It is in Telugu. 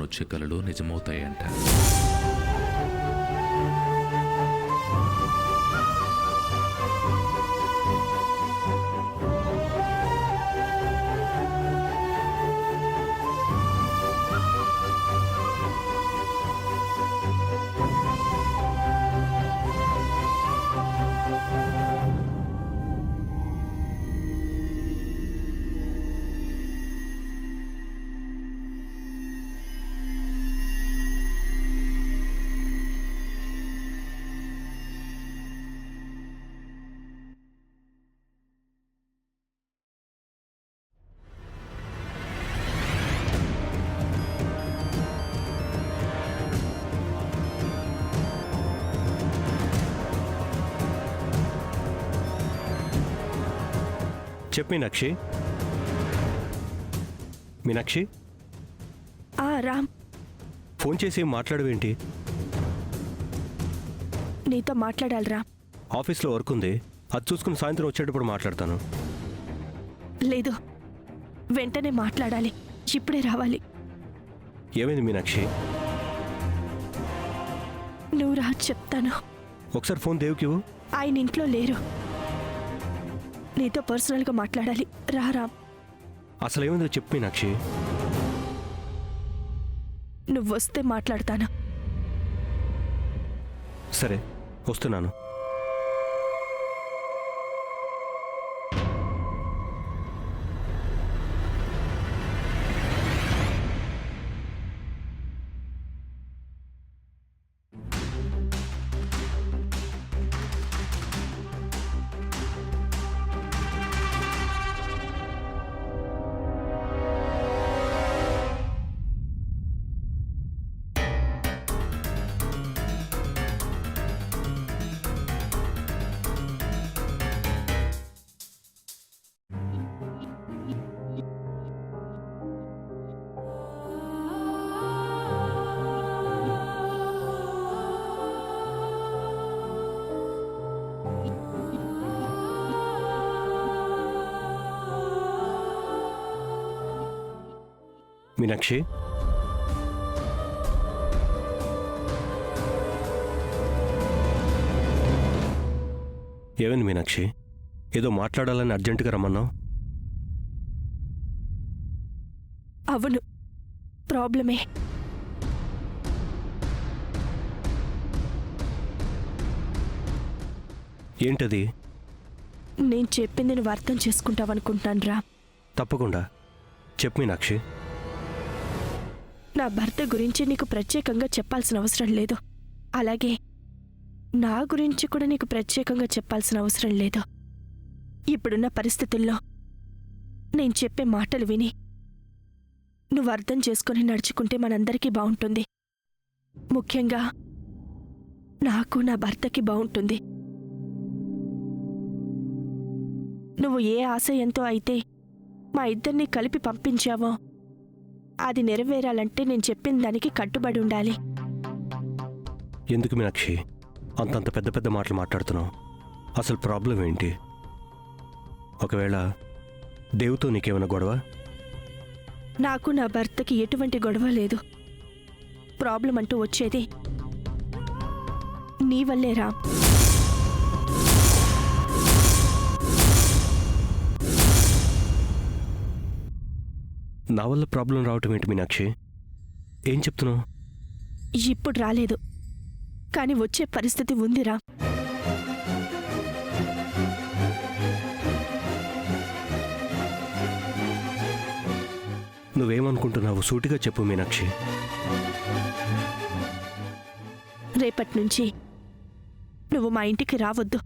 వచ్చే కలలు నిజమవుతాయంట. చెప్పు మీనాక్షి. మీనాక్షి, రామ్, ఫోన్ చేసి మాట్లాడవేంటి? నీతో మాట్లాడాలి రామ్. ఆఫీస్లో వర్క్ ఉంది, అది చూసుకుని సాయంత్రం వచ్చేటప్పుడు మాట్లాడతాను. లేదు, వెంటనే మాట్లాడాలి, ఇప్పుడే రావాలి. ఏమైంది మీనాక్షి? నువ్వు రా, చెప్తాను. ఒకసారి ఫోన్ దేవుకి ఇవ్వు. ఆయన ఇంట్లో లేరు, నీతో పర్సనల్గా మాట్లాడాలి. రా రామ్. అసలు ఏమైందో చెప్పు మీనాక్షి. నువ్వు వస్తే మాట్లాడతాను. సరే, వస్తున్నాను. మీనాక్షి, ఏమైంది మీనాక్షి? ఏదో మాట్లాడాలని అర్జెంటుగా రమ్మన్నావు. అవును, ప్రాబ్లమే. ఏంటది? నేను చెప్పింది నువ్వు అర్థం చేసుకుంటావనుకుంటాను రా. తప్పకుండా చెప్పు మీనాక్షి. నా భర్త గురించి నీకు ప్రత్యేకంగా చెప్పాల్సిన అవసరం లేదు, అలాగే నా గురించి కూడా నీకు ప్రత్యేకంగా చెప్పాల్సిన అవసరం లేదు. ఇప్పుడున్న పరిస్థితుల్లో నేను చెప్పే మాటలు విని నువ్వు అర్థం చేసుకుని నడుచుకుంటే మనందరికీ బావుంటుంది. ముఖ్యంగా నాకు, నా భర్తకి బావుంటుంది. నువ్వు ఏ ఆశయంతో అయితే మా ఇద్దరినీ కలిపి పంపించావో అది నెరవేరాలంటే నేను చెప్పిన దానికి కట్టుబడి ఉండాలి. ఎందుకు మీనాక్షి అంతంత పెద్ద పెద్ద మాటలు మాట్లాడుతున్నావు? అసలు ప్రాబ్లం ఏంటి? ఒకవేళ దేవుతో నీకేమైనా గొడవ? నాకు నా భర్తకి ఎటువంటి గొడవ లేదు. ప్రాబ్లం అంటూ వచ్చేది నీ వల్లే రా. నా వల్ల ప్రాబ్లం రావటం ఏంటి మీనాక్షి? ఏం చెప్తున్నావు? ఇప్పుడు రాలేదు, కానీ వచ్చే పరిస్థితి ఉందిరా. నువ్వేమనుకుంటున్నావు? సూటిగా చెప్పు మీనాక్షి. రేపటి నుంచి నువ్వు మా ఇంటికి రావద్దు.